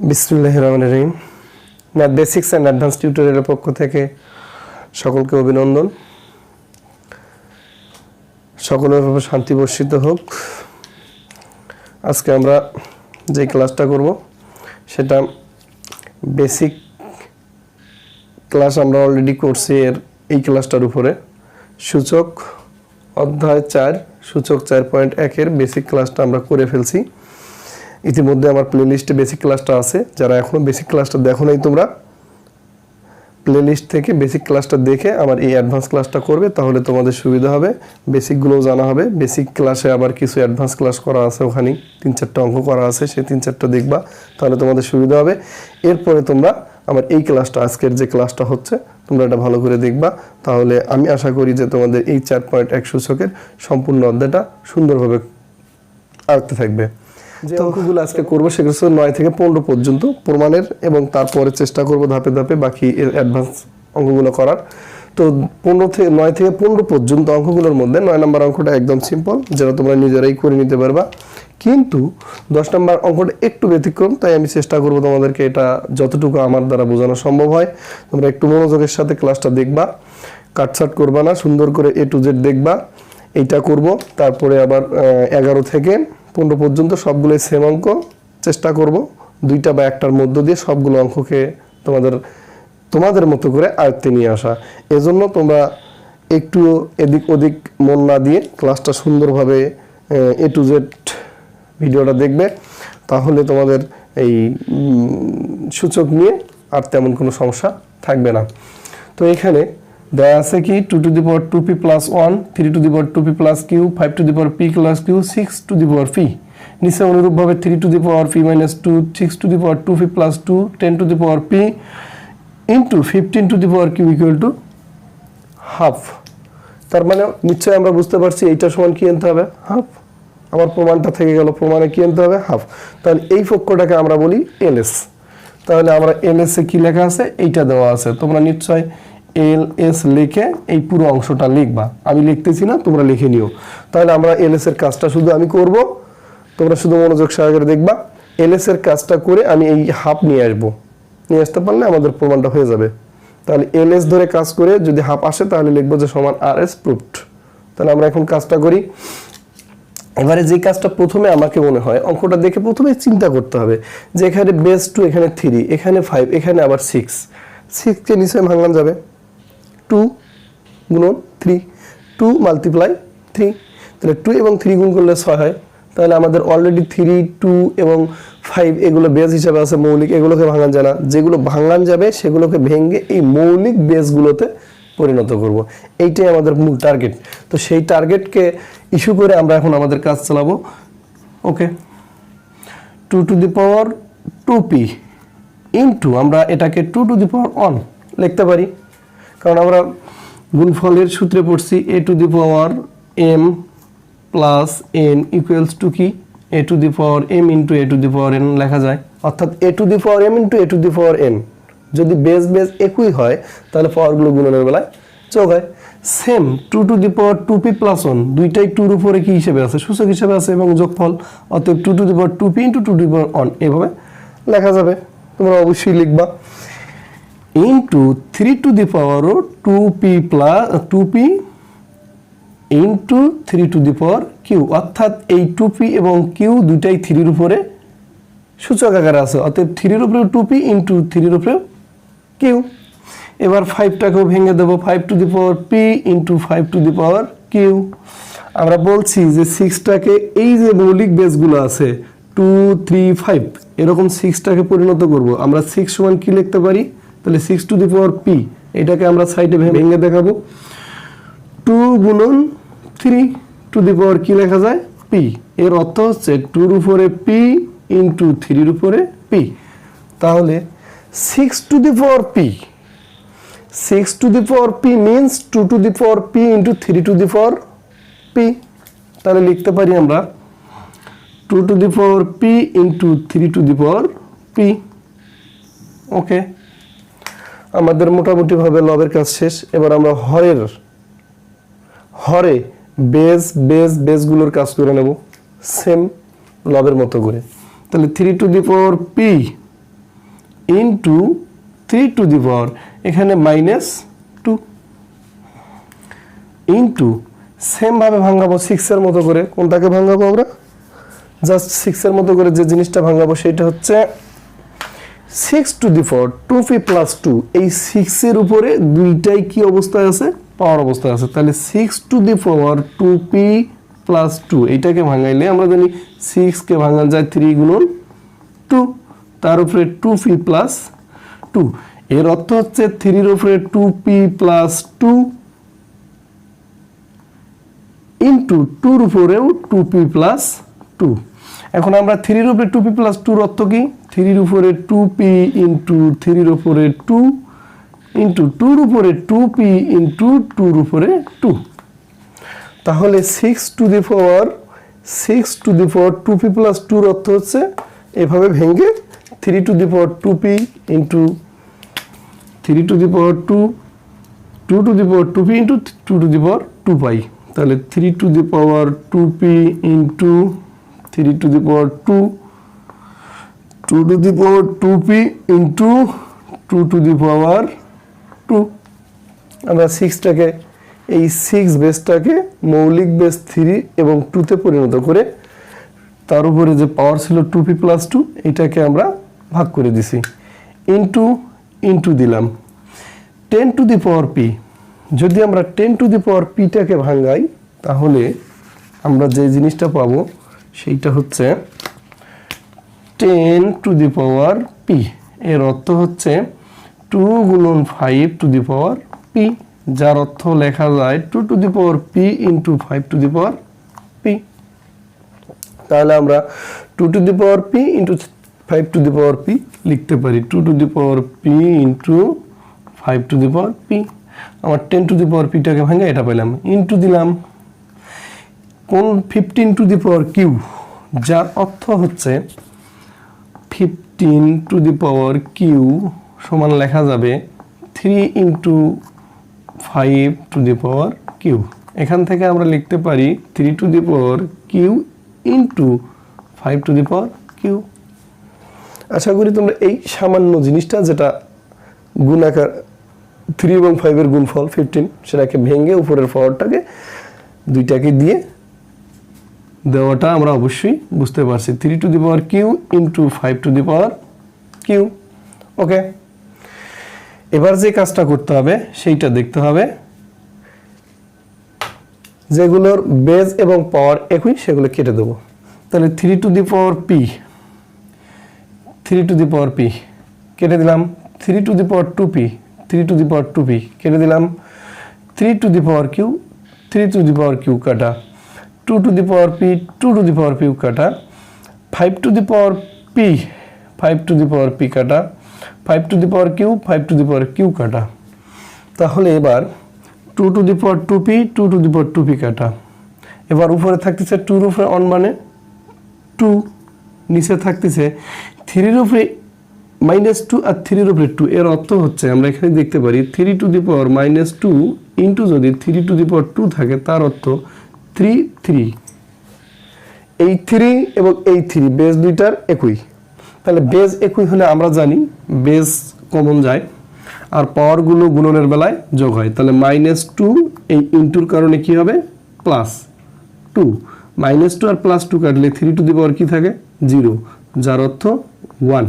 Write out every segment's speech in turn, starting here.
বিসমিল্লাহির রহমানির রহিম। Math basics and advance টিউটোরিয়ালের পক্ষ থেকে সকলকে অভিনন্দন। সকলের উপর শান্তি বর্ষিত হোক। আজকে আমরা যে ক্লাসটা করব সেটা বেসিক ক্লাস আমরা অলরেডি করছি। এই ক্লাসটার উপরে সূচক অধ্যায় 4 সূচক 4.1 এর বেসিক ক্লাসটা আমরা করে ফেলছি। ইতিমধ্যে আমার প্লেলিস্টে বেসিক ক্লাসটা আছে। যারা এখনো বেসিক ক্লাসটা দেখো নাই, তোমরা প্লেলিস্ট থেকে বেসিক ক্লাসটা দেখে আমার এই অ্যাডভান্স ক্লাসটা করবে, তাহলে তোমাদের সুবিধা হবে, বেসিকগুলোও জানা হবে। বেসিক ক্লাসে আবার কিছু অ্যাডভান্স ক্লাস করা আছে, ওখানে 3-4টা অঙ্ক করা আছে, সেই 3-4টা দেখবা, তাহলে তোমাদের সুবিধা হবে। এরপরে তোমরা আমার এই ক্লাসটা, আজকের যে ক্লাসটা হচ্ছে, তোমরা এটা ভালো করে দেখবা, তাহলে আমি আশা করি যে তোমাদের এই 4.1 সূচকের সম্পূর্ণ অধ্যায়টা সুন্দরভাবে আয়ত্তে থাকবে। যে অঙ্কগুলো আজকে করবো সেগুলো 9 থেকে 15 পর্যন্ত প্রমাণের, এবং তারপরে চেষ্টা করব ধাপে ধাপে বাকি অ্যাডভান্স অঙ্কগুলো করার। তো 9 থেকে 15 পর্যন্ত অঙ্কগুলোর মধ্যে 9 নম্বর অঙ্কটা একদম সিম্পল, যেটা তোমরা নিজেরাই করে নিতে পারবা। কিন্তু 10 নম্বর অঙ্কটা একটু ব্যতিক্রম, তাই আমি চেষ্টা করব তোমাদেরকে এটা যতটুকু আমার দ্বারা বোঝানো সম্ভব হয় তোমরা একটু মনোযোগের সাথে ক্লাসটা দেখবা, কাটছাট করবা না, সুন্দর করে A to Z দেখবা। এইটা করব, তারপরে আবার 11 থেকে 15 পর্যন্ত সবগুলো সেম অঙ্ক চেষ্টা করব, 2টা বা 1টার মধ্য দিয়ে সবগুলো অঙ্ককে তোমাদের মতো করে আয়ত্তে নিয়ে আসা। এজন্য তোমরা একটু এদিক ওদিক মন না দিয়ে ক্লাসটা সুন্দরভাবে A to Z ভিডিওটা দেখবে, তাহলে তোমাদের এই সূচক নিয়ে আর তেমন কোনো সমস্যা থাকবে না। তো এখানে দেয়া আছে কি 2 to the power 2p plus 1, 3 to the power 2p plus q, 5 to the power p plus q, 6 to the power p। নিচে অনুরূপভাবে 3 to the power p minus 2, 6 to the power 2p plus 2, 10 to the power p into 15 to the power q equal to half. তার মানে নিশ্চয়ই আমরা বুঝতে পারছি এইটা সমান কি আনতে হবে, হাফ। আমার প্রমাণটা থেকে গেল, প্রমাণে কি আনতে হবে, হাফ। তাহলে এই পক্ষটাকে আমরা বলি এলএস। তাহলে আমরা এলএস এ কি লেখা আছে এইটা দেওয়া আছে, তোমরা নিশ্চয় এলএস লিখে এই পুরো অংশটা লিখবা, আমি লিখতেছি না, তোমরা লিখে নিও। তাহলে আমরা এলএস এর কাজটা শুধু আমি করব, তোমরা শুধু মনোযোগ সহকারে দেখবা। এলএস এর কাজটা করে আমি এই হাফ নিয়ে আসতে পারলে আমাদের প্রমাণটা হয়ে যাবে। তাহলে এলএস ধরে কাজ করে যদি হাফ আসে তাহলে লিখবো যে সমান আরএস প্রুফড। তাহলে আমরা এখন কাজটা করি। এবারে যে কাজটা প্রথমে আমাকে মনে হয় অঙ্কটা দেখে প্রথমে চিন্তা করতে হবে যে এখানে বেস 2, এখানে 3, এখানে 5, এখানে আবার 6 কে নিচে ভাঙানো যাবে 2 গুণন 3, 2 মাল্টিপ্লাই 3। তাহলে 2 এবং 3 গুণ করলে 6 হয়। তাহলে আমাদের অলরেডি 3, 2 এবং 5 এগুলো বেস হিসাবে আছে, মৌলিক, এগুলোকে ভাঙান যায় না। যেগুলো ভাঙান যাবে সেগুলোকে ভেঙে এই মৌলিক বেসগুলোতে পরিণত করব। এইটাই আমাদের মূল টার্গেট। তো সেই টার্গেটকে ইস্যু করে আমরা এখন আমাদের কাজ চালাবো। ওকে, 2 to the power 2p into, আমরা এটাকে 2 to the power 1 লিখতে পারি, কারণ আমরা গুণফলের সূত্রে পড়ছি a to the power m plus n equals to কি a to the power m into a to the power n লেখা যায়। অর্থাৎ a to the power m into a to the power n, যদি base একই হয় তাহলে পাওয়ারগুলো গুণনের বেলায় যোগ হয়। Same 2 to the power 2p plus 1, দুইটাই 2 এর উপরে কি হিসেবে আছে, সূচক হিসেবে আছে এবং যোগফল, অতএব 2 to the power 2p into 2 to the power 1 এভাবে লেখা যাবে। তোমরা অবশ্যই লিখবা into 3 to the power 2p plus 2p into 3 to the power q, অর্থাৎ এই 2p এবং q দুইটাই 3 এর উপরে সূচক আকারে আছে, অতএব 3 এর উপরে 2p ইন্টু 3 এর উপরে q। এবার 5টাকেও ভেঙে দেবো, 5 to the power p into 5 to the power q। আমরা বলছি যে 6টাকে এই যে মৌলিক বেসগুলো আছে 2, 3, 5 এরকম 6টাকে পরিণত করব। আমরা 6 সমান কি লিখতে পারি, তাহলে 6 to the power p, এটাকে আমরা সাইডে ভেঙে দেখাবো, 2 গুণন 3 to the power কি লেখা যায়, p। এর অর্থ হচ্ছে 2 এর উপরে p ইন্টু 3 এর উপরে p। তাহলে 6 to the power p, 6 to the power p means 2 to the power p into 3 to the power p। তাহলে লিখতে পারি আমরা 2 to the power p into 3 to the power p। ওকে, আমাদের মোটামুটি ভাবে লবের কাজ শেষ। এবার আমরা হরে বেসগুলোর কাজ করে নেব সেম লবের মতো করে। তাহলে 3 to the power p into 3 to the power এখানে -2 ইন্টু সেম ভাবে ভাঙাবো 6 এর মতো করে। কোনটাকে ভাঙাবো আমরা? জাস্ট 6 এর মতো করে যে জিনিসটা ভাঙাবো সেটা হচ্ছে 6 two the power 2p plus 2। এই 6 এর উপরে দুইটাই কি অবস্থায় আছে? পাওয়ার অবস্থায় আছে। তাহলে 6 two the power 2p plus 2 এইটাকে ভাঙাইলে আমরা জানি 6 কে ভাঙানো যায় 3 গুণন 2, তার উপরে 2p প্লাস 2। এর অর্থ হচ্ছে 3 এর উপরে 2p প্লাস 2 ইন্টু 2 এর উপরেও 2p প্লাস 2। এখন আমরা 3 এর উপরে 2p প্লাস 2 এর অর্থ কি? 3 এর উপরে 2p ইন্টু 3 এর উপরে 2 ইন্টু 2 এর উপরে 2p ইন্টু 2 এর উপরে 2। তাহলে 6 two the power 2p plus 2 এর অর্থ হচ্ছে এভাবে ভেঙে 3 to the power 2p into 3 to the power 2 2 to the power 2p into 2 to the power 2 পাই। তাহলে 3 to the power 2p into 3 to the power 2 2 to the power 2p into 2 to the power 2। আমরা 6টাকে এই 6 বেসটাকে মৌলিক base 3 এবং 2 তে পরিণত করে তার উপরে যে পাওয়ার ছিল 2p প্লাস 2 এটাকে আমরা ভাগ করে দিছি। ইন্টু দিলাম 10 টু দি পাওয়ার p। যদি আমরা 10 টু দি পাওয়ার p টাকে ভাঙাই তাহলে আমরা যে জিনিসটা পাবো সেইটা হচ্ছে 10 টু দি পাওয়ার p। এর অর্থ হচ্ছে 2 গুণন 5 টু দি পাওয়ার p, যার অর্থ লেখা যায় 2 to the power p into 5 two the power p। তাহলে আমরা 2 to the power p into 5 two the power p লিখতে পারি। 2 to the power p into 5 two the power p। আমার 10 two the power p টাকে ভাঙে এটা পেলাম। Into দিলাম কোন 15 টু দি পাওয়ার q, যার অর্থ হচ্ছে 15 টু দি পাওয়ার q সমান লেখা যাবে 3 into 5 two the power q। এখান থেকে আমরা লিখতে পারি 3 to the power q into 5 two the power q। আশা করি তোমরা এই সামান্য জিনিসটা যেটা গুণাকার 3 এবং 5 এর গুণফল 15 সেটাকে ভেঙে উপরের পাওয়ারটাকে দুইটাকে দিয়ে দেওয়াটা আমরা অবশ্যই বুঝতে পারছি। 3 to the power q into 5 two the power q। ওকে, এবার যে কাজটা করতে হবে সেইটা দেখতে হবে। যেগুলোর বেজ এবং পাওয়ার একই সেগুলো কেটে দেবো। তাহলে 3 to the power p, 3 to the power p কেটে দিলাম। 3 to the power 2p, 3 to the power 2p কেটে দিলাম। 3 to the power q, 3 to the power q কাটা। 2 to the power p, 2 to the power p কাটা। 5 two the power p, 5 two the power p কাটা। 5 two the power q, 5 two the power q কাটা। তাহলে এবার 2 to the power 2p, 2 to the power 2p কাটা। এবার উপরে থাকতেছে 2 এর উপরে 1 মানে 2, নিচে থাকতেছে 3 এর উপরে -2 আর 3 এর উপরে 2। এর অর্থ হচ্ছে আমরা এখানে দেখতে পারি 3 টু দি পাওয়ার -2 ইন্টু যদি 3 টু দি পাওয়ার 2 থাকে তার অর্থ 3। এই 3 এবং এই 3 বেস দুইটার একই। তাহলে বেস একই হলে আমরা জানি বেস কমন যায় আর পাওয়ারগুলো গুণনের বেলায় যোগ হয়। তাহলে -2 এই ইনটুর কারণে কি হবে? +2। -2 আর +2 কাটলে 3 টু দি পাওয়ার কি থাকে? 0, যার অর্থ 1।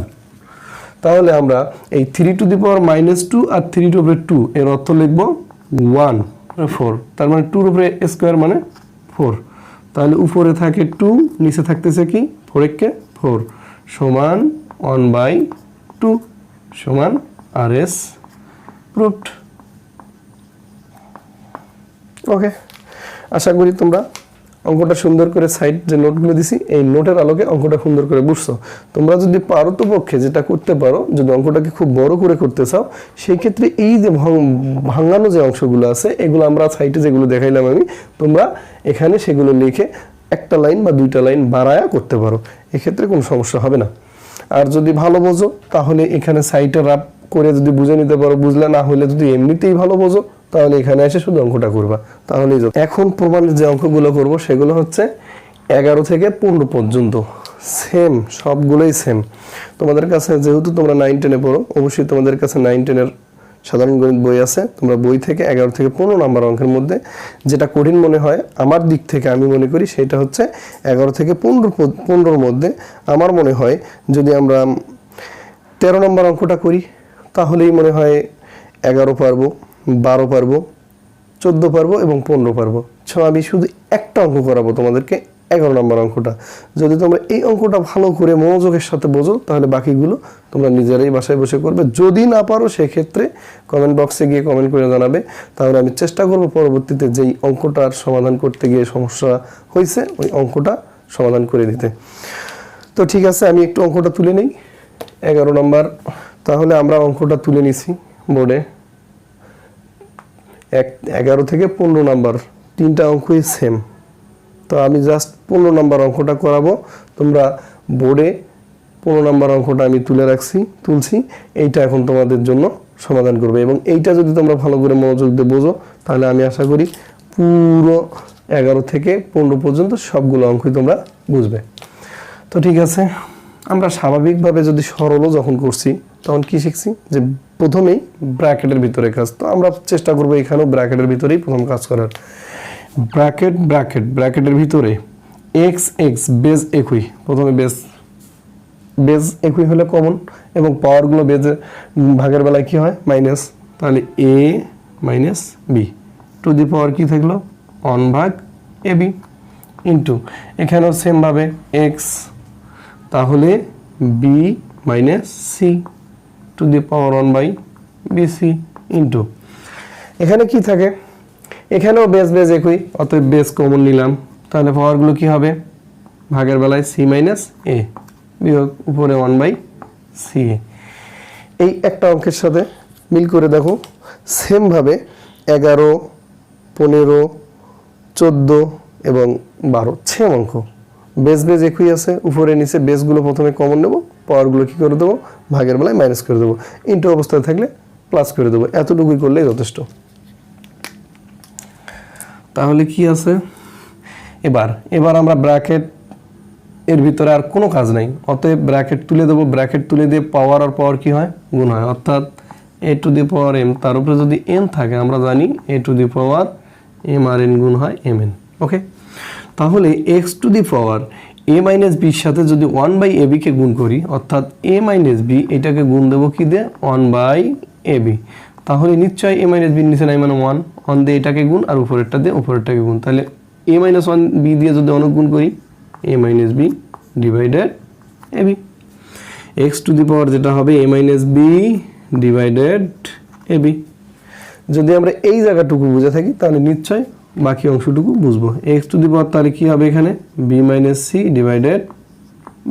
তাহলে আমরা এই 3 to the power -2 R 3 two উপরে 2 এর অর্থ লিখব 1 4। তার মানে 2 এর উপরে স্কয়ার মানে 4। তাহলে উপরে থাকে 2, নিচে থাকতেছে কি 4 কে 4 সমান 1/2 সমান RS প্রুফড। ওকে, আশা করি তোমরা অঙ্কটা সুন্দর করে সাইড যে নোটগুলো দিছি এই নোটের আলোকে অঙ্কটা সুন্দর করে বুঝছো। তোমরা যদি পারো তো পক্ষে যেটা করতে পারো, যদি অঙ্কটাকে খুব বড় করে করতে চাও সেই ক্ষেত্রে এই যে ভাঙানো যে অংশগুলো আছে এগুলো আমরা সাইডে যেগুলো দেখাইলাম আমি, তোমরা এখানে সেগুলো লিখে একটা লাইন বা দুইটা লাইন বাড়ায়া করতে পারো, এক্ষেত্রে কোনো সমস্যা হবে না। আর যদি ভালো বোঝো তাহলে এখানে সাইডে রাফ করে যদি বুঝে নিতে পারো, বুঝলে না হলে যদি এমনিতেই ভালো বোঝো তাহলে এখানে এসে শুধু অঙ্কটা করবা তাহলেই। এখন প্রমাণের যে অঙ্কগুলো করব সেগুলো হচ্ছে 11 থেকে 15 পর্যন্ত। সেম, সবগুলোই সেম। তোমাদের কাছে যেহেতু তোমরা 9-10 এ পড়ো, অবশ্যই তোমাদের কাছে 9-10 এর সাধারণ গণিত বই আছে। তোমরা বই থেকে 11 থেকে 15 নাম্বার অঙ্কের মধ্যে যেটা কঠিন মনে হয় আমার দিক থেকে আমি মনে করি সেটা হচ্ছে 11 থেকে 15 মধ্যে আমার মনে হয় যদি আমরা 13 নম্বর অঙ্কটা করি তাহলেই মনে হয় 11 পারবো, 12 পারবো, 14 পারবো এবং 15 পারবো। আমি শুধু একটা অঙ্ক করাবো তোমাদেরকে, 11 নম্বর অঙ্কটা। যদি তোমরা এই অঙ্কটা ভালো করে মনোযোগের সাথে বোঝো তাহলে বাকিগুলো তোমরা নিজেরাই বাসায় বসে করবে। যদি না পারো সেক্ষেত্রে কমেন্ট বক্সে গিয়ে কমেন্ট করে জানাবে, তাহলে আমি চেষ্টা করব পরবর্তীতে যেই অঙ্কটার সমাধান করতে গিয়ে সমস্যা হয়েছে ওই অঙ্কটা সমাধান করে দিতে। তো ঠিক আছে, আমি একটু অঙ্কটা তুলে নিই 11 নম্বর। তাহলে আমরা অঙ্কটা তুলে নিছি বোর্ডে। 11 থেকে 15 নাম্বার তিনটা অঙ্কই সেম। তো আমি জাস্ট 15 নাম্বার অঙ্কটা করাবো। তোমরা বোর্ডে 15 নাম্বার অঙ্কটা আমি তুলছি, এইটা এখন তোমাদের জন্য সমাধান করবে। এবং এইটা যদি তোমরা ভালো করে মনোযোগ দিয়ে বোঝো তাহলে আমি আশা করি পুরো 11 থেকে 15 পর্যন্ত সবগুলো অঙ্কই তোমরা বুঝবে। তো ঠিক আছে, আমরা স্বাভাবিকভাবে যদি সরলও যখন করছি তখন কি শিখছি যে প্রথমেই ব্র্যাকেটের ভিতরে কাজ। তো আমরা চেষ্টা করবো এখানেও ব্র্যাকেটের ভিতরেই প্রথম কাজ করার। ব্র্যাকেটের ভিতরে এক্স বেজ একই, প্রথমে বেজ একই হলে কমন এবং পাওয়ারগুলো বেজে ভাগের বেলায় কি হয় মাইনাস, তাহলে a minus b to the power কি থাকলো 1/ab ইন্টু এখানেও সেমভাবে এক্স, তাহলে b minus c to the power 1/bc into এখানে কি থাকে, এখানেও বেজ একই, অতএব বেজ কমন নিলাম, তাহলে পাওয়ারগুলো কি হবে ভাগের বেলায় c মাইনাস a বিয়োগ উপরে 1/ca। এই একটা অঙ্কের সাথে মিল করে দেখো সেমভাবে 11, 15, 14 এবং 12 সেম অঙ্ক, বেজ একই আছে, উপরে নিচে বেজগুলো প্রথমে কমন নেব, পাওয়ারগুলো কি করে দেবো ভাগের বেলায় মাইনাস করে দেবো, ইন্টু অবস্থায় থাকলে প্লাস করে দেবো। এতটুকুই করলেই যথেষ্ট। তাহলে কি আছে এবার আমরা ব্র্যাকেট এর ভিতরে আর কোনো কাজ নাই, অতএব ব্র্যাকেট তুলে দেবো। ব্র্যাকেট তুলে দিয়ে পাওয়ার আর পাওয়ার কি হয় গুণ হয়, অর্থাৎ a to the power m, তার উপরে যদি n থাকে আমরা জানি a to the power m আর n গুণ হয় mn। ওকে, তাহলে x to the power a minus বির সাথে যদি 1/ab কে গুণ করি, অর্থাৎ a মাইনাস বি এটাকে গুণ দেবো কি দিয়ে 1/ab, তাহলে নিশ্চয়ই a মাইনাস বির নিচে নাই মানে 1 দিয়ে এটাকে গুণ আর উপরেরটা দিয়ে উপরেরটাকে গুণ, তাহলে a মাইনাস 1b দিয়ে যদি অনেক গুণ করি a minus B divided ab, x to the power যেটা হবে a minus B divided ab। যদি আমরা এই জায়গাটুকু বুঝে থাকি তাহলে নিশ্চয় বাকি অংশটুকু বুঝবো। x টু দি পাওয়ার তাহলে কি হবে এখানে b minus C divided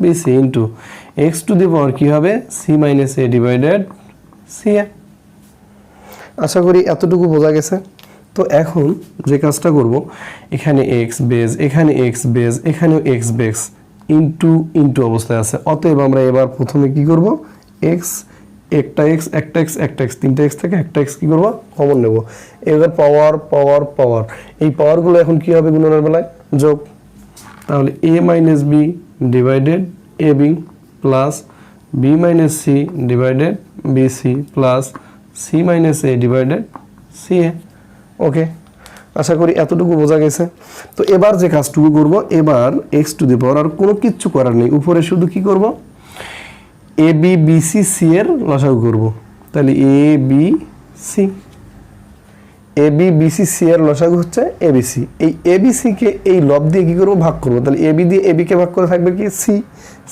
bc into x to the power কি হবে c minus a divided ca। আশা করি এতটুকু বোঝা গেছে। তো এখন যে কাজটা করব, এখানে x বেজ, এখানে x বেজ, এখানেও x বেজ ইন্টু অবস্থায় আছে, অতএব আমরা এবার প্রথমে কি করব একটা x তিনটা x থেকে একটা x কি করব কমন নেব। এবার পাওয়ার এই পাওয়ারগুলো এখন কি হবে গুণনের বেলায় যোগ, তাহলে a minus B divided ab plus b minus C divided bc plus c minus a divided ca। Okay, আশা করি এতটুকু বোঝা গেছে। তো এবার যে কাজটুকু করব, এবার x টু দি পাওয়ার আর কোনো কিচ্ছু করার নেই, উপরে শুধু কি করব a b b c c এর লসাগু করব, তাহলে a b c c এর লসাগু হচ্ছে a b c। এই a b c কে এই লব দিয়ে কি করব ভাগ করব, তাহলে a b দিয়ে a b কে ভাগ করে থাকবে কি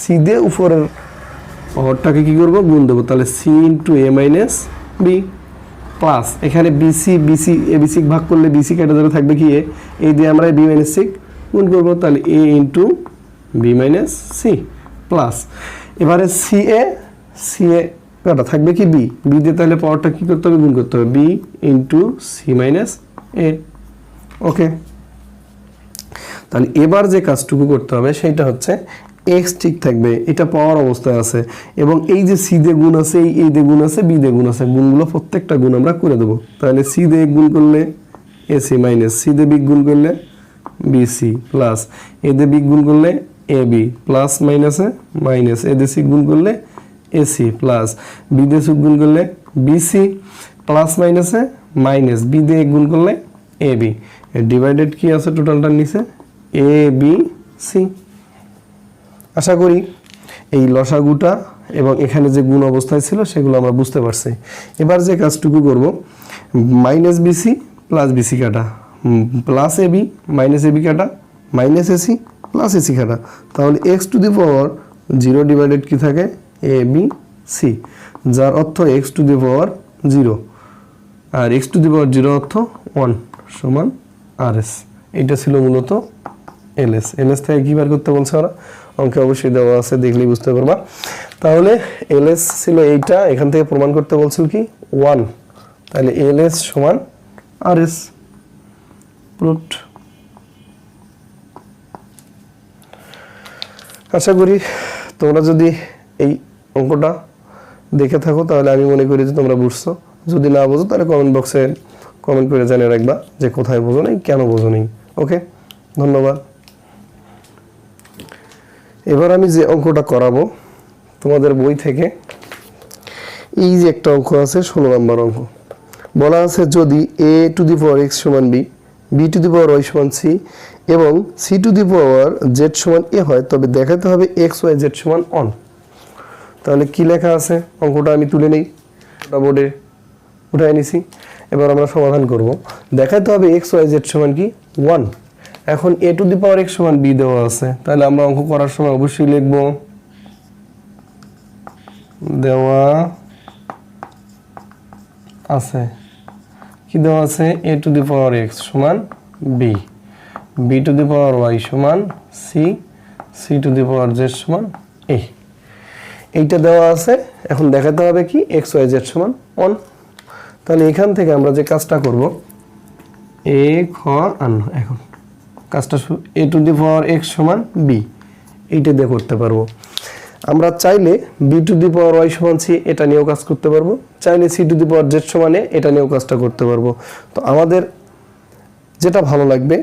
c দিয়ে উপরের পাওয়ারটাকে কি করব গুণ দেব, তাহলে c into a minus b plus এখানে bc abc ভাগ করলে bc কেটে যাবে থাকবে কি a, এই দিয়ে আমরা b মাইনাস c গুণ করব, তাহলে a into b minus c plus এবারে ca কাটা থাকবে কি b দিয়ে, তাহলে পাওয়ারটা কি করতে হবে গুণ করতে হবে b into c minus a। ওকে, তাহলে এবার যে কাজটুকু করতে হবে সেটা হচ্ছে x ঠিক থাকবে, এটা পাওয়ার অবস্থায় আছে এবং এই যে c দিয়ে গুণ আছে, এই দিয়ে গুণ আছে, b দিয়ে গুণ আছে, গুণগুলো প্রত্যেকটা গুণ আমরা করে দেব। তাহলে c দিয়ে গুণ করলে ac মাইনাস c দিয়ে b গুণ করলে bc প্লাস a দিয়ে b গুণ করলে এ বি প্লাস মাইনাসে মাইনাস, এ দিয়ে সি গুণ করলে এসি প্লাস বি দিয়ে সি গুণ করলে বিসি প্লাস মাইনাসে মাইনাস, বি দিয়ে গুণ করলে এ বি, ডিভাইডেড কি আছে টোটালটার নিচে এ বি সি। আশা করি এই লসাগুটা এবং এখানে যে গুণ অবস্থায় ছিল সেগুলো আমরা বুঝতে পারছি। এবার যে কাজটুকু করব, মাইনাস বিসি প্লাস বিসি কাটা, plus a b minus a b কাটা, মাইনাস এসি প্লাস এসি কাটা, তাহলে x to the power 0 divided কি থাকে এ বি সি, যার অর্থ এক্স টু দি পাওয়ার 0, আর এক্স টু দি পাওয়ার 0 অর্থ 1 সমান আর এস। এটা ছিল মূলত এলএস। এলএস থেকে কি বার করতে বলছে ওরা, অঙ্কে অবশ্যই দেওয়া আছে, দেখলেই বুঝতে পারবা। তাহলে এলএস ছিল এইটা, এখান থেকে প্রমাণ করতে বলছিল কি 1, তাহলে এলএস সমান আর এস প্রুফড। আশা করি তোমরা যদি এই অঙ্কটা দেখে থাকো তাহলে আমি মনে করি যে তোমরা বুঝছো, যদি না বোঝো তাহলে কমেন্ট বক্সে কমেন্ট করে জানিয়ে রাখবা যে কোথায় বোঝো নাই, কেন বোঝো নাই। ওকে, ধন্যবাদ। এবার আমি যে অঙ্কটা করাবো তোমাদের বই থেকে, এই যে একটা অঙ্ক আছে 16 নম্বর অঙ্ক, বলা আছে যদি A to the power x সমান B, B to the power Y সমান সি এবং C to the power Z সমান এ হয়, তবে দেখাতে হবে এক্স ওয়াই জেড সমান অন। তাহলে কি লেখা আছে অঙ্কটা আমি তুলে নেই, ওটা বোর্ডে উঠাই নিছি। এবার আমরা সমাধান করব। দেখাতে হবে এক্স ওয়াই জেড সমান কি 1। এখন এ টু দি পাওয়ার এক্স সমান বি দেওয়া আছে, তাহলে আমরা অঙ্ক করার সময় অবশ্যই লিখব দেওয়া আছে, কি দেওয়া আছে a to the power x সমান B, B to the power Y সমান c, c to the power Z সমান এ, এইটা দেওয়া আছে। এখন দেখাতে হবে কি এক্স ওয়াই জেড সমান 1। তাহলে এখান থেকে আমরা যে কাজটা করব, এ খ আন, এখন কাজটা A to the power x সমান বি, এইটা দিয়ে করতে পারবো। আমরা চাইলে B to the power Y সমান সি এটা নিয়েও কাজ করতে পারবো, চাইলে C to the power Z সমানে এটা নিয়েও কাজটা করতে পারবো। তো আমাদের যেটা ভালো লাগবে,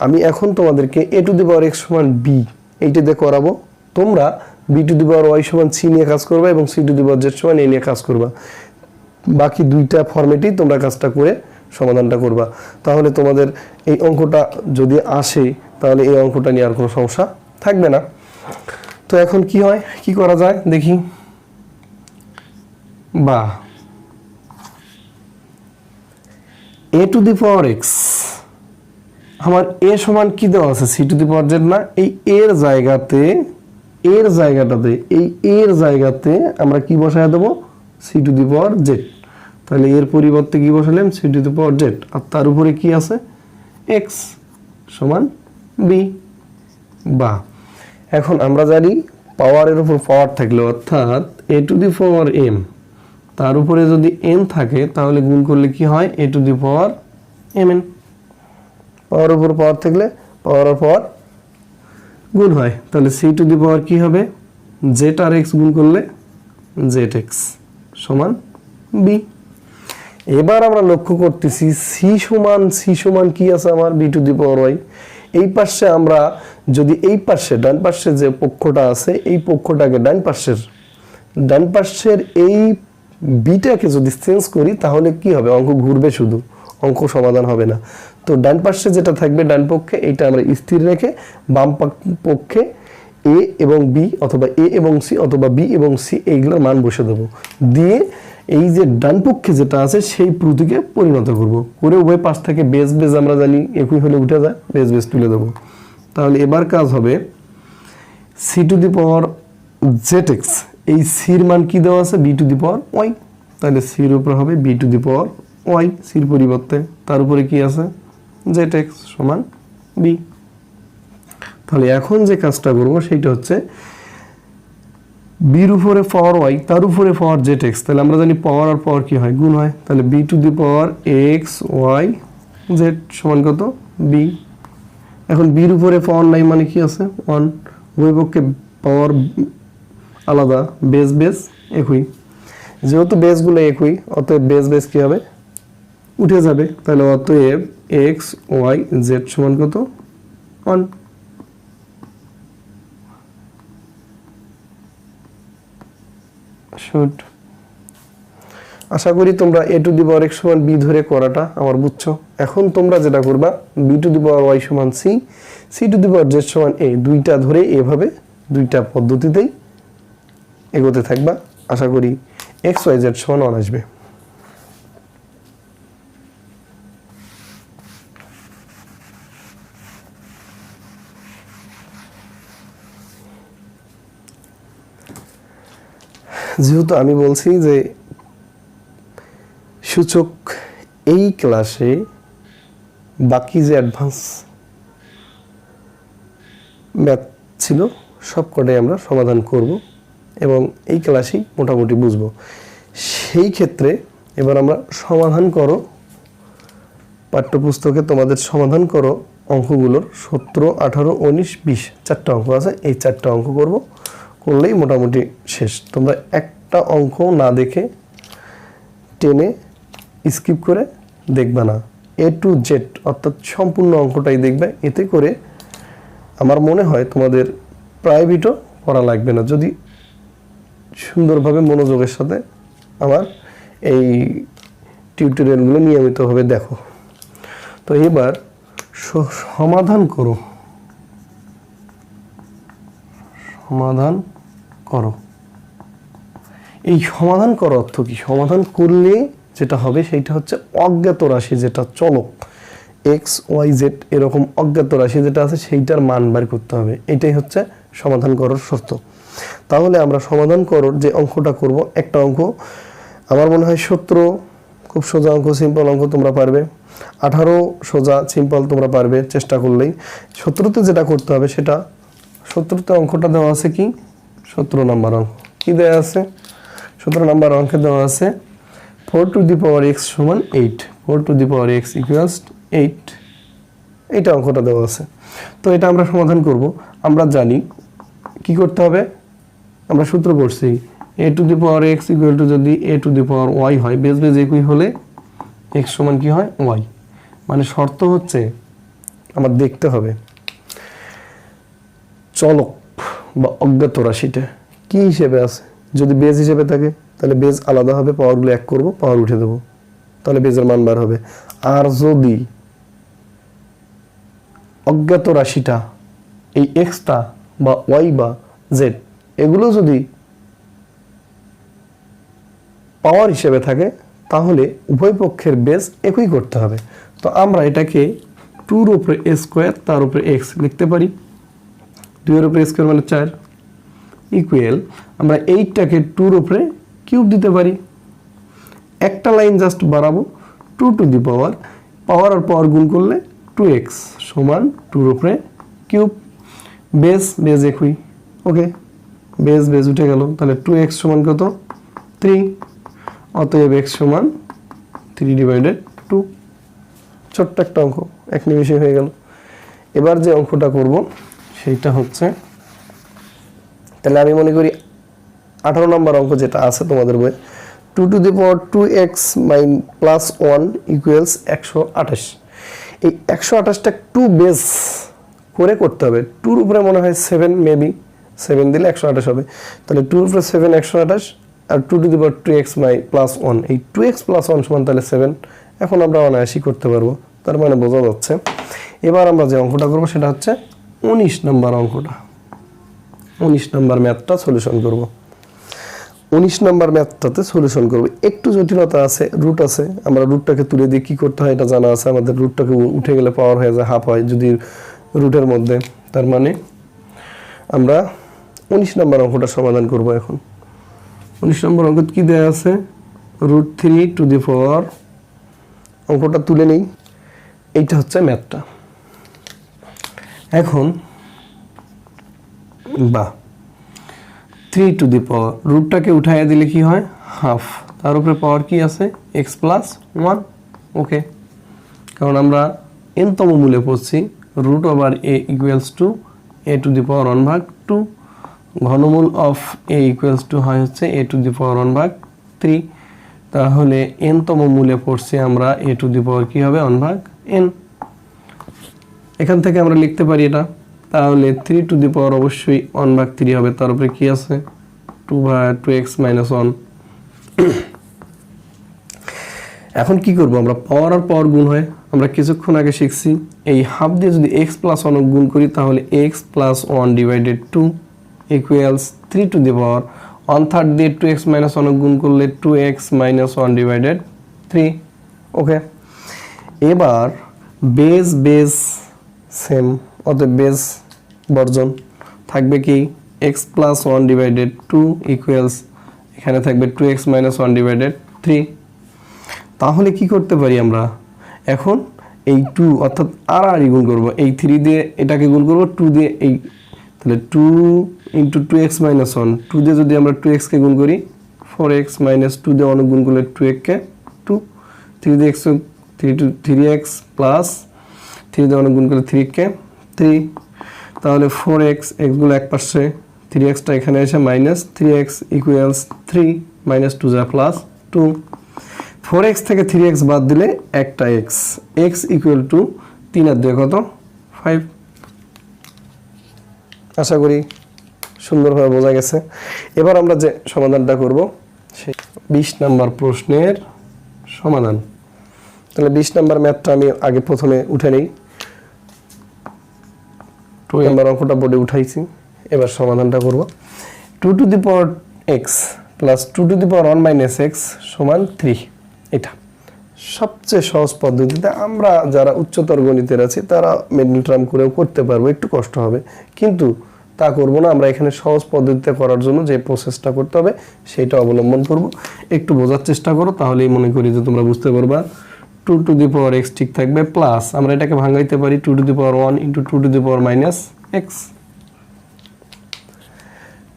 আমি এখন তোমাদেরকে A to the power x সমান বি এইটা দিয়ে করাবো, তোমরা B to the power Y সমান সি নিয়ে কাজ করবা এবং C to the power Z সমান এ নিয়ে কাজ করবা। বাকি দুইটা ফরম্যাটেই তোমরা কাজটা করে সমাধানটা করবা। তাহলে তোমাদের এই অঙ্কটা যদি আসে তাহলে এই অঙ্কটা নিয়ে আর কোনো সমস্যা থাকবে না। তো এখন কি হয়, কি করা যায় দেখি। বা এ টু দি পাওয়ার এক্স, আমার এ সমান কি দেওয়া আছে c to the power z না, এই এর জায়গাতে আমরা কি বসায় দেবো c to the power z. তাহলে এর পরিবর্তে কি বসালাম c to the power z, আর তার উপরে কি আছে এক্স সমান বি। বা এখন আমরা জানি পাওয়ারের উপর পাওয়ার থাকলে, অর্থাৎ এ টু দি পাওয়ার এম, তার উপরে যদি এন থাকে তাহলে গুণ করলে কি হয় a to the power m n. Power উপর পাওয়ার থাকলে পাওয়ার আর পাওয়ার গুণ হয়, তাহলে সি টু দি পাওয়ার কি হবে জেড আর এক্স গুণ করলে জেড এক্স সমান বি। এবার আমরা লক্ষ্য করতেছি সি সমান কি আছে আমার B to the power Y. এই পাশে আমরা যদি এই পাশে ডান পাশে যে পক্ষটা আছে এই পক্ষটাকে ডান পাশের এই বিটাকে যদি চেঞ্জ করি তাহলে কি হবে অঙ্ক ঘুরবে, শুধু অঙ্ক সমাধান হবে না। তো ডান পাশে যেটা থাকবে ডান পক্ষে এইটা আমরা স্থির রেখে বাম পক্ষে এ এবং বি অথবা এ এবং সি অথবা বি এবং সি এইগুলোর মান বসে দেবো, দিয়ে এই যে ডান পক্ষে যেটা আছে সেই প্রতীকে পরিণত করব, করে উভয় পাশ থেকে বেস আমরা জানি একই হলে উঠে যায়, বেস তুলে দেবো। তাহলে এবার কাজ হবে c to the power z x, এই সির মান কি দেওয়া আছে b to the power y, তাহলে সির উপর হবে b to the power y, সির পরিবর্তে তার উপরে কি আছে জেড এক্স সমান বি। তাহলে এখন যে কাজটা করবো সেইটা হচ্ছে বির উপরে পাওয়ার ওয়াই তার উপরে পাওয়ার জেড এক্স, তাহলে আমরা জানি পাওয়ার আর পাওয়ার কি হয় গুণ হয়, তাহলে B to the power X Y Z সমান কত বি। এখন বির উপরে পাওয়ার নাই মানে কি আছে 1, উভয় পক্ষে পাওয়ার আলাদা, বেস একই, যেহেতু বেসগুলো একই অতএব বেস কি হবে উঠে যাবে, তাহলে অতএব এক্স ওয়াই জেড সমান কত 1। শুড। আশা করি তোমরা a to the power x সমান b ধরে করাটা আমার বুঝছো। এখন তোমরা যেটা করবা b two the power y সমান c, c two the power z সমান a, দুইটা ধরে এভাবে দুইটা পদ্ধতিতেই এগোতে থাকবা। আশা করি x y z সমান 1 আসবে। যেহেতু আমি বলছি যে সূচক এই ক্লাসে বাকি যে অ্যাডভান্স ম্যাথ ছিল সবকটাই আমরা সমাধান করব এবং এই ক্লাসেই মোটামুটি বুঝবো। সেই ক্ষেত্রে এবার আমরা সমাধান করো পাঠ্যপুস্তকে তোমাদের সমাধান করো অঙ্কগুলোর 17, 18, 19, 20 চারটা অঙ্ক আছে, এই চারটা অঙ্ক করব, করলেই মোটামুটি শেষ। তোমরা একটা অঙ্ক না দেখে টেনে স্কিপ করে দেখবে না, এ টু জেড অর্থাৎ সম্পূর্ণ অঙ্কটাই দেখবে। এতে করে আমার মনে হয় তোমাদের প্রাইভেটও পড়া লাগবে না, যদি সুন্দরভাবে মনোযোগের সাথে আমার এই টিউটোরিয়ালগুলো নিয়মিতভাবে দেখো। তো এবার সমাধান করো, সমাধান করো। এই সমাধান করো অর্থ কি? সমাধান করলে যেটা হবে সেইটা হচ্ছে অজ্ঞাত রাশি, যেটা চলক এক্স ওয়াই জেড এরকম অজ্ঞাত রাশি যেটা আছে সেইটার মান বের করতে হবে। এটাই হচ্ছে সমাধান করার শর্ত। তাহলে আমরা সমাধান করার যে অঙ্কটা করব, একটা অঙ্ক আমার মনে হয় 17 খুব সোজা অঙ্ক, সিম্পল অঙ্ক, তোমরা পারবে। 18 সোজা সিম্পল, তোমরা পারবে চেষ্টা করলেই। 17তে যেটা করতে হবে সেটা, 17তে অঙ্কটা দেওয়া আছে কি 17 নম্বর অঙ্ক কি দেওয়া আছে? 17 নম্বর অঙ্কে দেওয়া আছে 4 টু দি পাওয়ার x সমান 8, 4 two the power x equals 8, এইটা অঙ্কটা দেওয়া আছে। তো এটা আমরা সমাধান করব। আমরা জানি কি করতে হবে, আমরা সূত্র করছি a to the power x equal to যদি a to the power y হয়, বেজ বেজ একই হলে x সমান কি হয় y। মানে শর্ত হচ্ছে আমার দেখতে হবে চলক বা অজ্ঞাত রাশিটা কি হিসেবে আছে। যদি বেজ হিসেবে থাকে তাহলে বেজ আলাদা হবে, পাওয়ারগুলো এক করব, পাওয়ার উঠে দেবো, তাহলে বেজের মান বার হবে। আর যদি অজ্ঞাত রাশিটা এই এক্সটা বা ওয়াই বা জেড এগুলো যদি পাওয়ার হিসেবে থাকে তাহলে উভয় পক্ষের বেজ একই করতে হবে। তো আমরা এটাকে 2 এর উপরে a স্কয়ার তার উপরে x লিখতে পারি। 2 এর উপরে a স্কয়ার মানে 4 ইকুয়াল আমরা 8টাকে 2 এর উপরে কিউব দিতে পারি। একটা লাইন জাস্ট বাড়াবো, 2 টু দি পাওয়ার, পাওয়ার আর পাওয়ার গুণ করলে 2x সমান 2 এর উপরে কিউব। বেজ বেজ একই, ওকে, বেজ বেজ উঠে গেল, তাহলে 2x সমান কত 3, অতএব x সমান 3/2। ছোট্ট একটা অঙ্ক, এক নিমিষে হয়ে গেল। এবার যে অঙ্কটা করব সেইটা হচ্ছে, তাহলে আমি মনে করি 18 নম্বর অঙ্ক যেটা আছে তোমাদের বইয়ে, 2 to the power 2x plus 1 equals 128। এই 128টা 2 বেস করে করতে হবে। 2 এর উপরে মনে হয় 7, মেবি 7 দিলে 128 হবে, তাহলে 2 এর উপরে 7 128 আর 2 to the power 2x plus 1, এই 2x প্লাস 1 সমান তাহলে 7। এখন আমরা অনায়াসই করতে পারবো, তার মানে বোঝা যাচ্ছে। এবার আমরা যে অঙ্কটা করব সেটা হচ্ছে 19 নম্বর অঙ্কটা, 19 নম্বর ম্যাথটা সলিউশন করব। 19 নম্বর ম্যাথটাতে সলিউশন করব, একটু জটিলতা আছে, রুট আছে। আমরা রুটটাকে তুলে দিয়ে কি করতে হয় এটা জানা আছে আমাদের। রুটটাকে উঠে গেলে পাওয়ার হয়ে যায় হাফ হয় যদি রুটের মধ্যে, তার মানে আমরা 19 নম্বর অঙ্কটা সমাধান করব। এখন 19 নম্বর অঙ্ক কি দেয়া আছে, √3 টু দি পাওয়ার, অঙ্কটা তুলে নেই, এইটা হচ্ছে ম্যাথটা। এখন 3 টু দি পাওয়ার, রুটটাকে উঠাইয়া দিলে কি হয় হাফ, তার উপরে পাওয়ার কি আছে x প্লাস 1, ওকে, কারণ আমরা n তম মূলে পড়ছি। √a equals to a to the power 1/2, ঘনমূল অফ a ইকুয়ালস টু হয় হচ্ছে a টু দি পাওয়ার 1/3, তাহলে n তম মূলে পড়ছি আমরা a টু দি পাওয়ার কি হবে 1/n। এখান থেকে আমরা লিখতে পারি এটা, তাহলে 3 টু দি পাওয়ার অবশ্যই 1/3 হবে, তার উপরে কি আছে 2x মাইনাস 1। এখন কি করব আমরা, পাওয়ার আর পাওয়ার গুণ হয়, আমরা কিছুক্ষণ আগে শিখছি এই হাফ দিয়ে যদি x প্লাস 1 গুণ করি তাহলে x plus 1 divided 2 equals 3 to the power 1/3 দিয়ে 2x মাইনাস 1 গুণ করলে 2x মাইনাস 1 ডিভাইডেড 3। ওকে, এবার বেস বেস সেম, অতএব বেস বর্জন থাকবে কি x প্লাস 1 ডিভাইডেড 2 ইকুয়ালস এখানে থাকবে 2x মাইনাস 1 ডিভাইডেড 3। তাহলে কি করতে পারি আমরা, এখন এই 2 অর্থাৎ আর গুণ করব, এই 3 দিয়ে এটাকে গুণ করব 2 দিয়ে, এই তাহলে 2 ইন্টু 2x মাইনাস 1, 2 দিয়ে যদি আমরা 2x কে গুণ করি 4x মাইনাস 2 দিয়ে অনেক গুণ করলে 2x কে 2, 3 দিয়ে x 3x প্লাস 3 দিয়ে অনেক গুণ করলে 3 কে 3, তাহলে 4x x গুলো এক পাশে, 3x টা এখানে এসে মাইনাস 3x ইকুয়ালস 3 মাইনাস 2 যা প্লাস 2, 4x থেকে 3x বাদ দিলে একটা x ইকুয়াল টু 3 আর 2 কত 5। আশা করি সুন্দরভাবে বোঝা গেছে। এবার আমরা যে সমাধানটা করব সেই 20 নাম্বার প্রশ্নের সমাধান। তাহলে 20 নাম্বার ম্যাথটা আমি আগে প্রথমে উঠে নেই, 2 নাম্বার অঙ্কটা বোর্ডে উঠাইছি। এবার সমাধানটা করব। 2 to the power x plus 2 to the power 1 minus x সমান 3। এটা সবচেয়ে সহজ পদ্ধতিতে, আমরা যারা উচ্চতর গণিতের আছি তারা মিডল টার্ম করেও করতে পারবো, একটু কষ্ট হবে কিন্তু তা করব না। আমরা এখানে সহজ পদ্ধতিতে করার জন্য যে প্রসেসটা করতে হবে সেটা অবলম্বন করব। একটু বোঝার চেষ্টা করো, তাহলেই মনে করি যে তোমরা বুঝতে পারবা। 2 টু দি পাওয়ার x ঠিক থাকবে প্লাস আমরা এটাকে ভাঙাইতে পারি 2 to the power 1 into 2 to the power minus x,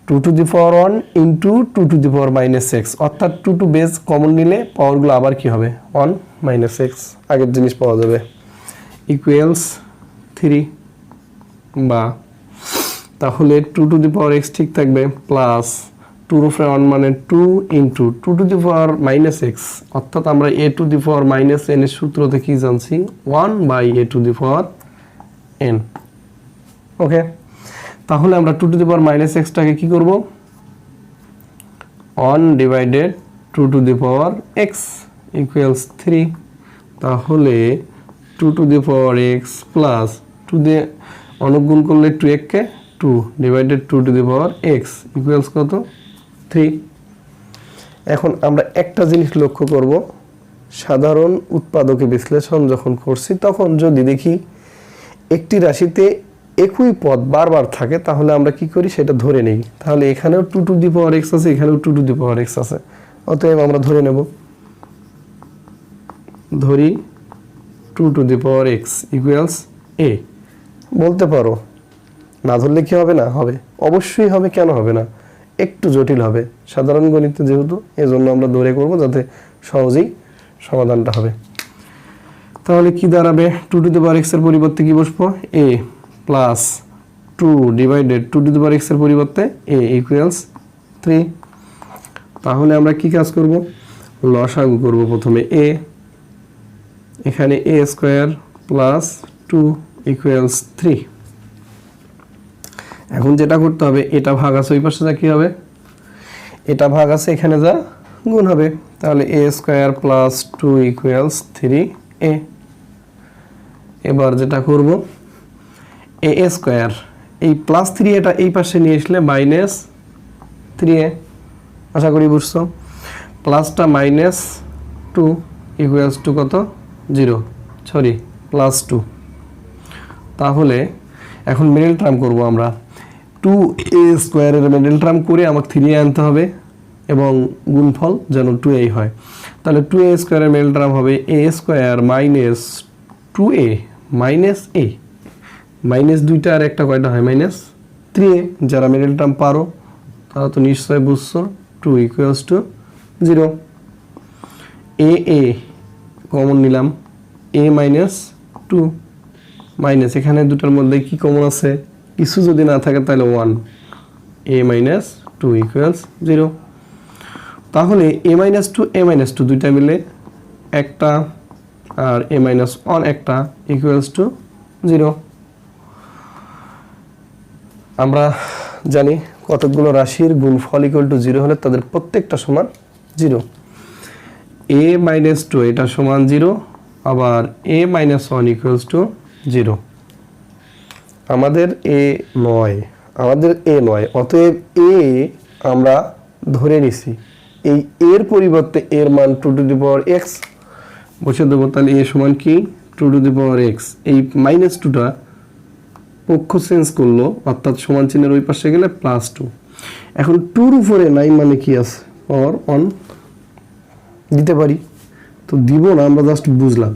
2 to the power 1 into 2 to the power minus x, অর্থাৎ 2 টু বেস কমন নিলে পাওয়ারগুলো আবার কি হবে 1 মাইনাস x, আগের জিনিস পাওয়া যাবে, ইকুয়ালস 3 বা তাহলে 2 টু দি পাওয়ার x ঠিক থাকবে প্লাস 2 এর উপরে 1 মানে 2 into 2 to the power minus x, অর্থাৎ আমরা a to the power minus n এর সূত্রতে কি জানছি 1 by a to the power n। ওকে, তাহলে আমরা 2 to the power minus x টাকে কি করব 1 divided 2 to the power x equals 3, তাহলে 2 to the power x plus 2 দিয়ে অনুগুণ করলে 2x কে 2 divided 2 to the power x equals কত 3। এখন আমরা একটা জিনিস লক্ষ্য করব, সাধারণ উৎপাদকে বিশ্লেষণ যখন করছি তখন যদি দেখি একটি রাশিতে একই পদ বারবার থাকে তাহলে আমরা কি করি সেটা ধরে নেই। তাহলে এখানেও 2 টু দি পাওয়ার x আছে, এখানেও 2 টু দি পাওয়ার x আছে, অতএব আমরা ধরে নেব, ধরি 2 to the power x equals a। বলতে পারো না ধরলে কি হবে না, হবে, অবশ্যই হবে, কেন হবে না, একটু জটিল হবে সাধারণ গণিতে যেহেতু, এজন্য আমরা ধরে করব যাতে সহজেই সমাধানটা হবে। তাহলে কি দাঁড়াবে 2 টু দি পাওয়ার x এর পরিবর্তে কি বসবো a plus 2 divided 2 to the power x এর পরিবর্তে a ইকুয়ালস 3। তাহলে আমরা কি কাজ করব, লসাগু করব প্রথমে a, এখানে a স্কয়ার প্লাস 2 ইকুয়ালস 3। এখন যেটা করতে হবে, এটা ভাগ আছে ওই পাশে যা কি হবে, এটা ভাগ আছে এখানে যা গুণ হবে, তাহলে a square plus 2 equals 3a। এবার যেটা করব a স্কয়ার, এই প্লাস 3 এটা এই পাশে নিয়ে আসলে মাইনাস 3a, আশা করি বুঝছো, প্লাসটা মাইনাস 2 ইকুয়ালস টু কত 0, সরি প্লাস 2। তাহলে এখন মিডল টার্ম করব আমরা, 2a স্কয়ারের মিডল টার্ম করে আমাকে 3a আনতে হবে এবং গুণফল যেন 2a হয়। তাহলে 2a স্কয়ারের মিডল টার্ম হবে a square minus 2a minus a, minus 2টা আর একটা কয়টা হয় মাইনাস 3a। যারা মিডল টার্ম পারো তারা তো নিশ্চয়ই বুঝছো, 2 ইকুয়ালস টু 0। a কমন নিলাম, a মাইনাস 2 মাইনাস এখানে দুটার মধ্যে কি কমন আছে, কিছু যদি না থাকে তাহলে 1, a মাইনাস 2 ইকুয়ালস 0। তাহলে a মাইনাস 2 দুইটা মিলে একটা আর a মাইনাস 1 একটা ইকুয়ালস টু 0। আমরা জানি কতগুলো রাশির গুণফল ইকুয়াল টু 0 হলে তাদের প্রত্যেকটা সমান 0। a মাইনাস 2 এটা সমান 0, আবার a মাইনাস 1 ইকুয়ালস টু 0। আমাদের a নয়, অতএব a আমরা ধরে নিছি, এই এর পরিবর্তে এর মান 2 টু দি পাওয়ার x বসে দেবো। তাহলে a সমান কি 2 টু দি পাওয়ার x। এই মাইনাস 2টা পক্ষ চেঞ্জ করলো, অর্থাৎ সমান চিহ্নের ওই পাশে গেলে প্লাস 2। এখন 2 এর উপরে 9 মানে কি আছে, পাওয়ার 1 দিতে পারি, তো দিব না, আমরা জাস্ট বুঝলাম।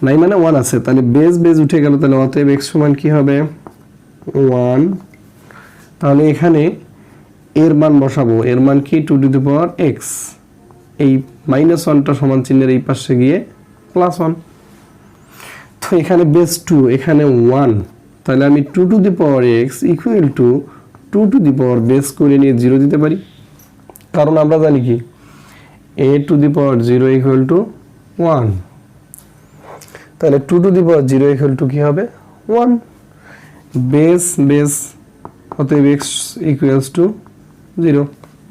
9 মানে 1 আছে, তাহলে বেস উঠে গেল, তাহলে অতএব x সমান কি হবে 1। তাহলে এখানে এর মান বসাবো, এর মান কি 2 টু দি পাওয়ার x। এই মাইনাস 1টা সমান চিহ্নের এই পাশে গিয়ে প্লাস 1, তো এখানে বেস 2, এখানে 1, তাহলে আমি 2 to the power x equal to 2 to the power base করে নিয়ে 0 দিতে পারি, কারণ আমরা জানি কি a to the power 0 equal to 1। তাহলে 2 to the power 0 equal to কি হবে 1। বেস অতএব x ইকুয়ালস টু 0,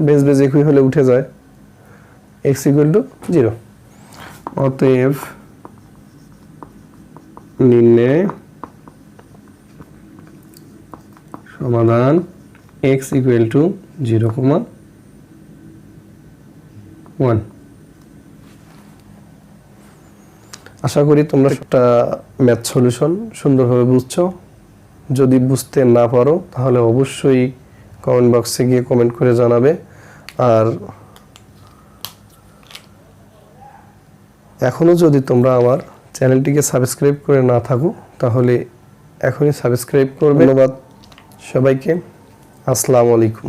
বেস একই হলে উঠে যায়, x ইকুয়াল টু 0। অতএব নির্ণয় সমাধান x ইকুয়াল টু 0,1। আশা করি তোমরা একটা ম্যাথ সলিউশন সুন্দরভাবে বুঝছো। যদি বুঝতে না পারো তাহলে অবশ্যই কমেন্ট বক্সে গিয়ে কমেন্ট করে জানাবে। আর এখনো যদি তোমরা আমার চ্যানেলটিকে সাবস্ক্রাইব করে না থাকো তাহলে এখনই সাবস্ক্রাইব করবে। ধন্যবাদ সবাইকে, আসসালামু আলাইকুম।